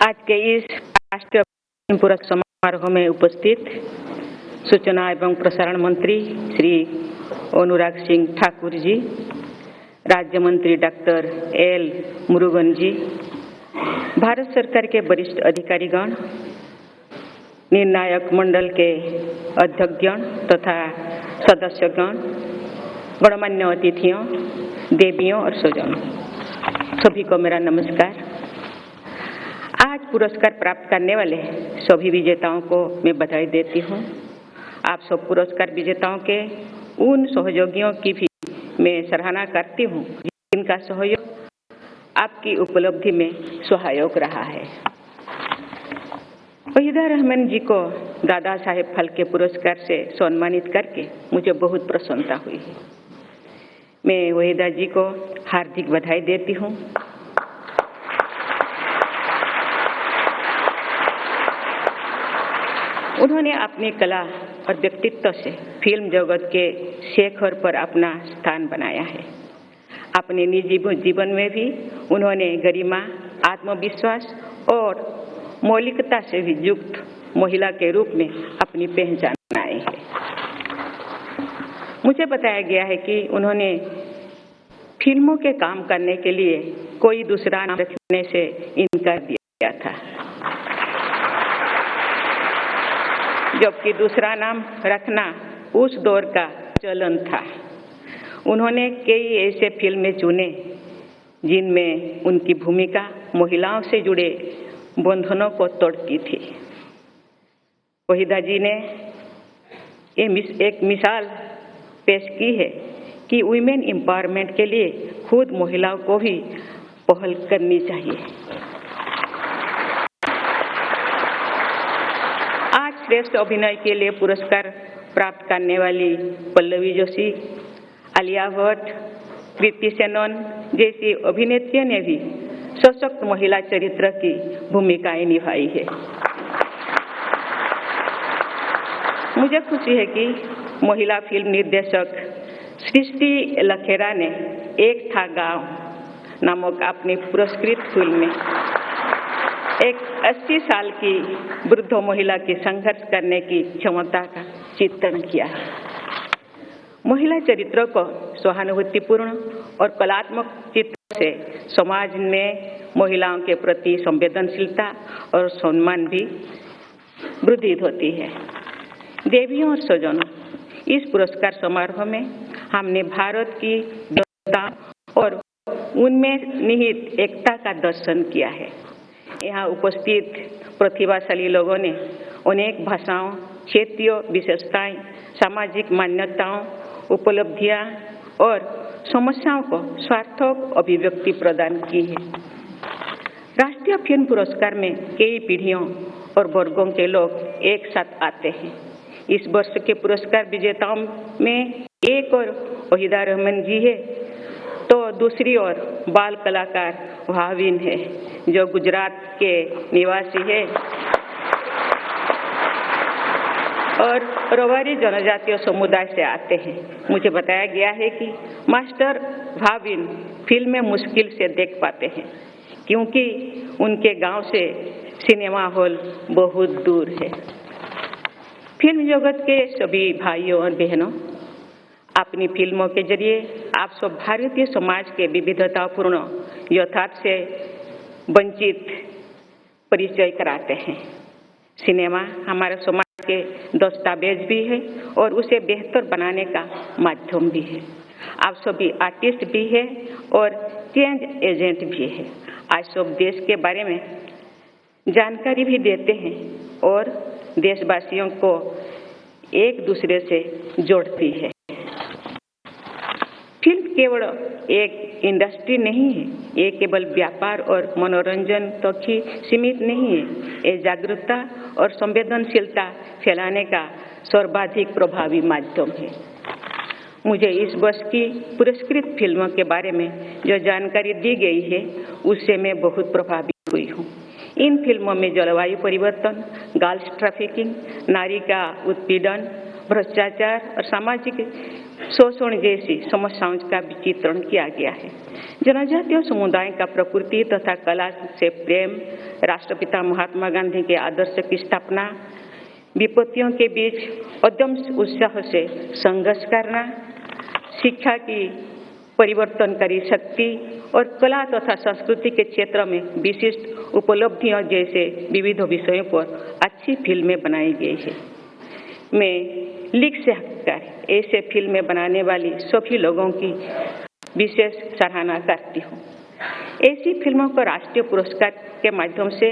आज के इस राष्ट्रीय पुरस्कार समारोह में उपस्थित सूचना एवं प्रसारण मंत्री श्री अनुराग सिंह ठाकुर जी, राज्य मंत्री डॉक्टर एल मुरुगन जी, भारत सरकार के वरिष्ठ अधिकारीगण, निर्णायक मंडल के अध्यक्षगण तथा सदस्यगण, गणमान्य अतिथियों, देवियों और स्वजनों, सभी को मेरा नमस्कार। आज पुरस्कार प्राप्त करने वाले सभी विजेताओं को मैं बधाई देती हूँ। आप सब पुरस्कार विजेताओं के उन सहयोगियों की भी मैं सराहना करती हूँ जिनका सहयोग आपकी उपलब्धि में सहायक रहा है। वहीदा रहमान जी को दादा साहेब फाल्के पुरस्कार से सम्मानित करके मुझे बहुत प्रसन्नता हुई है। मैं वहीदा जी को हार्दिक बधाई देती हूँ। उन्होंने अपनी कला और व्यक्तित्व से फिल्म जगत के शिखर पर अपना स्थान बनाया है। अपने निजी जीवन में भी उन्होंने गरिमा, आत्मविश्वास और मौलिकता से भी युक्त महिला के रूप में अपनी पहचान बनाई है। मुझे बताया गया है कि उन्होंने फिल्मों के काम करने के लिए कोई दूसरा नाम रखने से इनकार दिया था, जबकि दूसरा नाम रखना उस दौर का चलन था। उन्होंने कई ऐसे फिल्में चुने जिनमें उनकी भूमिका महिलाओं से जुड़े बंधनों को तोड़ती थी। वहीदा जी ने एक मिसाल पेश की है कि वुमेन एम्पावरमेंट के लिए खुद महिलाओं को भी पहल करनी चाहिए। आज श्रेष्ठ अभिनय के लिए पुरस्कार प्राप्त करने वाली पल्लवी जोशी, आलिया भट्ट, कृति सेनन जैसी अभिनेत्रियों ने भी सशक्त महिला चरित्र की भूमिकाएं निभाई है। मुझे खुशी है कि महिला फिल्म निर्देशक सृष्टि लखेरा ने एक था गांव नामक अपनी पुरस्कृत फिल्म में एक 80 साल की वृद्ध महिला की संघर्ष करने की क्षमता का चित्रण किया है। महिला चरित्रों को सहानुभूतिपूर्ण और कलात्मक चित्र से समाज में महिलाओं के प्रति संवेदनशीलता और सम्मान भी वृद्धि होती है। देवियों और स्वजनों, इस पुरस्कार समारोह में हमने भारत की विविधता और उनमें निहित एकता का दर्शन किया है। यहाँ उपस्थित प्रतिभाशाली लोगों ने अनेक भाषाओं, क्षेत्रीय विशेषताएं, सामाजिक मान्यताओं, उपलब्धियां और समस्याओं को सार्थक अभिव्यक्ति प्रदान की है। राष्ट्रीय फिल्म पुरस्कार में कई पीढ़ियों और वर्गों के लोग एक साथ आते हैं। इस वर्ष के पुरस्कार विजेताओं में एक और वहीदा रहमान जी है, तो दूसरी ओर बाल कलाकार भाविन है जो गुजरात के निवासी है और रवारी जनजातीय समुदाय से आते हैं। मुझे बताया गया है कि मास्टर भाविन फिल्म में मुश्किल से देख पाते हैं क्योंकि उनके गांव से सिनेमा हॉल बहुत दूर है। फिल्म जगत के सभी भाइयों और बहनों, अपनी फिल्मों के जरिए आप सब भारतीय समाज के विविधतापूर्ण यथार्थ से वंचित परिचय कराते हैं। सिनेमा हमारे समाज के दस्तावेज भी है और उसे बेहतर बनाने का माध्यम भी है। आप सभी आर्टिस्ट भी है और चेंज एजेंट भी है। आज सब देश के बारे में जानकारी भी देते हैं और देशवासियों को एक दूसरे से जोड़ती है। फिल्म केवल एक इंडस्ट्री नहीं है, ये केवल व्यापार और मनोरंजन तक ही सीमित नहीं है। ये जागरूकता और संवेदनशीलता फैलाने का सर्वाधिक प्रभावी माध्यम है। मुझे इस वर्ष की पुरस्कृत फिल्मों के बारे में जो जानकारी दी गई है उससे मैं बहुत प्रभावित हुई हूँ। इन फिल्मों में जलवायु परिवर्तन, गर्ल्स ट्रैफिकिंग, नारी का उत्पीड़न, भ्रष्टाचार और सामाजिक शोषण जैसी समस्याओं का भी चित्रण किया गया है। जनजातीय समुदाय का प्रकृति तथा कला से प्रेम, राष्ट्रपिता महात्मा गांधी के आदर्श की स्थापना, विपत्तियों के बीच अदम्य उत्साह से संघर्ष करना, शिक्षा की परिवर्तनकारी शक्ति और कला तथा संस्कृति के क्षेत्र में विशिष्ट उपलब्धियों जैसे विविध विषयों पर अच्छी फिल्में बनाई गई है। मैं लिख से हटकर ऐसे फिल्में बनाने वाली सभी लोगों की विशेष सराहना करती हूँ। ऐसी फिल्मों को राष्ट्रीय पुरस्कार के माध्यम से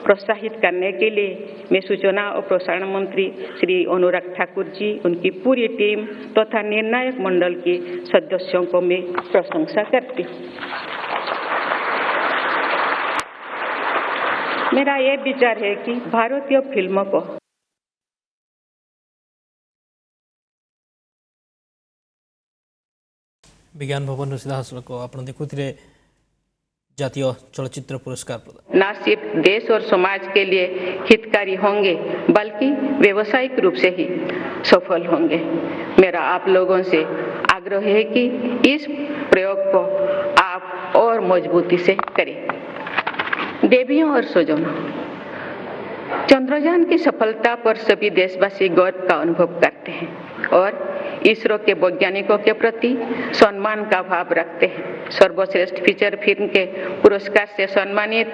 प्रोत्साहित करने के लिए मैं सूचना और प्रसारण मंत्री श्री अनुराग ठाकुर जी, उनकी पूरी टीम तथा निर्णायक मंडल के सदस्यों को मैं प्रशंसा करती हूँ। मेरा ये विचार है कि भारतीय फिल्मों को विज्ञान भवन सीधासलख आप देखुए जातीय चलचित्र पुरस्कार प्रदान न सिर्फ देश और समाज के लिए हितकारी होंगे बल्कि व्यावसायिक रूप से ही सफल होंगे। मेरा आप लोगों से आग्रह है कि इस प्रयोग को आप और मजबूती से करें। देवियों और स्वजनों, चंद्रयान की सफलता पर सभी देशवासी गर्व का अनुभव करते हैं और इसरो के वैज्ञानिकों के प्रति सम्मान का भाव रखते हैं। सर्वश्रेष्ठ फीचर फिल्म के पुरस्कार से सम्मानित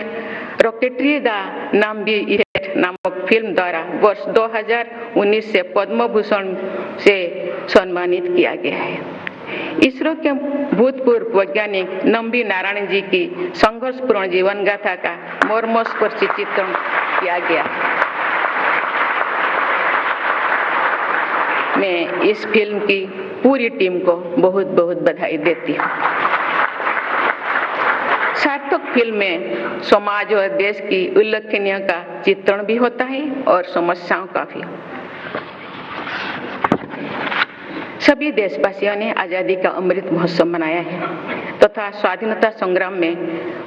रॉकेटरी द नंबी इफेक्ट नामक फिल्म द्वारा वर्ष 2019 से पद्म भूषण से सम्मानित किया गया है। इसरो के भूतपूर्व वैज्ञानिक नंबी नारायण जी की संघर्षपूर्ण जीवन गाथा का मर्मस्पर्शी चित्रण किया गया है। मैं इस फिल्म की पूरी टीम को बहुत बहुत बधाई देती हूँ। सार्थक फिल्म में समाज और देश की उल्लेखनीय का चित्रण भी होता है और समस्याओं का भी। सभी देशवासियों ने आजादी का अमृत महोत्सव मनाया है तथा स्वाधीनता संग्राम में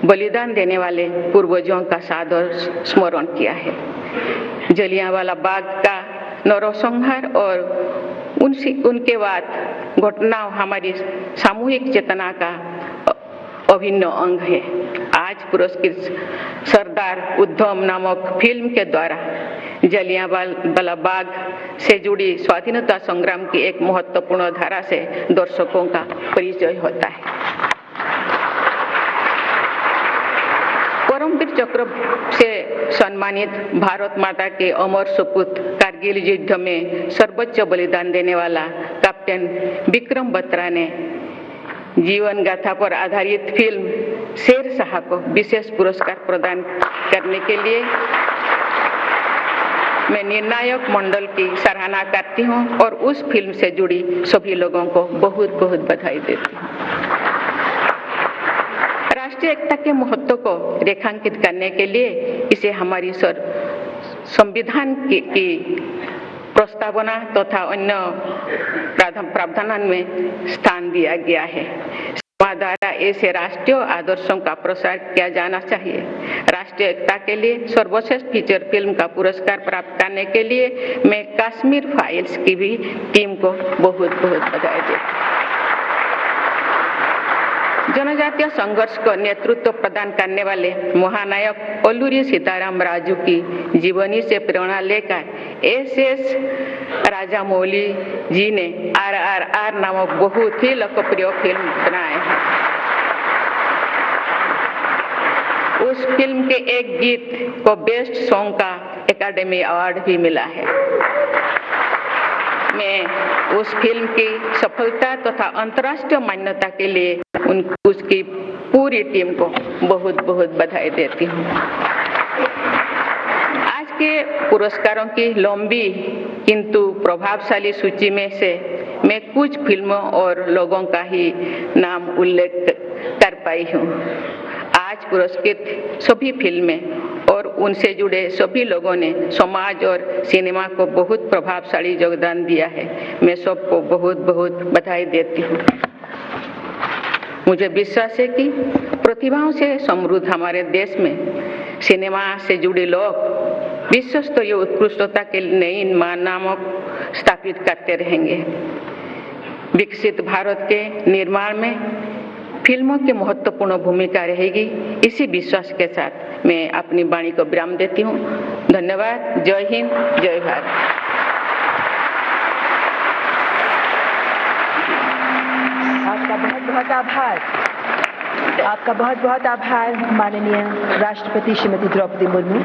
बलिदान देने वाले पूर्वजों का सादर स्मरण किया है। जलियांवाला बाग का नरसंहार और उनके बाद घटनाओं हमारी सामूहिक चेतना का अभिन्न अंग है। आज पुरस्कृत सरदार उधम नामक फिल्म के द्वारा जलियांवाला बाग से जुड़ी स्वाधीनता संग्राम की एक महत्वपूर्ण धारा से दर्शकों का परिचय होता है। परमवीर चक्र से सम्मानित भारत माता के अमर सपूत कारगिल युद्ध में सर्वोच्च बलिदान देने वाला कैप्टन विक्रम बत्रा ने जीवन गाथा पर आधारित फिल्म शेरशाह को विशेष पुरस्कार प्रदान करने के लिए मैं निर्णायक मंडल की सराहना करती हूं और उस फिल्म से जुड़ी सभी लोगों को बहुत बहुत बधाई देती हूं। राष्ट्रीय एकता के महत्व को रेखांकित करने के लिए इसे हमारी संविधान की प्रस्तावना तथा अन्य प्रावधान में स्थान दिया गया है। समाज द्वारा ऐसे राष्ट्रीय आदर्शों का प्रसार किया जाना चाहिए। राष्ट्रीय एकता के लिए सर्वश्रेष्ठ फीचर फिल्म का पुरस्कार प्राप्त करने के लिए मैं कश्मीर फाइल्स की भी टीम को बहुत बहुत बधाई देती हूँ। जनजातीय संघर्ष को नेतृत्व प्रदान करने वाले महानायक अल्लूरी सीताराम राजू की जीवनी से प्रेरणा लेकर एस राजामौली जी ने RRR नामक बहुत ही लोकप्रिय फिल्म बनाए हैं। उस फिल्म के एक गीत को बेस्ट सॉन्ग का एकेडमी अवार्ड भी मिला है। मैं उस फिल्म की सफलता तथा अंतर्राष्ट्रीय मान्यता के लिए उसकी पूरी टीम को बहुत बहुत बधाई देती हूँ। आज के पुरस्कारों की लंबी किंतु प्रभावशाली सूची में से मैं कुछ फिल्मों और लोगों का ही नाम उल्लेख कर पाई हूँ। आज पुरस्कृत सभी फिल्में और उनसे जुड़े सभी लोगों ने समाज और सिनेमा को बहुत प्रभावशाली योगदान दिया है। मैं सबको बहुत बहुत बधाई देती हूँ। मुझे विश्वास है कि प्रतिभाओं से समृद्ध हमारे देश में सिनेमा से जुड़े लोग विश्व स्तरीय उत्कृष्टता के नई मानक स्थापित करते रहेंगे। विकसित भारत के निर्माण में फिल्मों की महत्वपूर्ण भूमिका रहेगी। इसी विश्वास के साथ मैं अपनी वाणी को विराम देती हूँ। धन्यवाद। जय हिंद, जय भारत। आपका बहुत बहुत आभार। आपका बहुत बहुत आभार माननीय राष्ट्रपति श्रीमती द्रौपदी मुर्मू।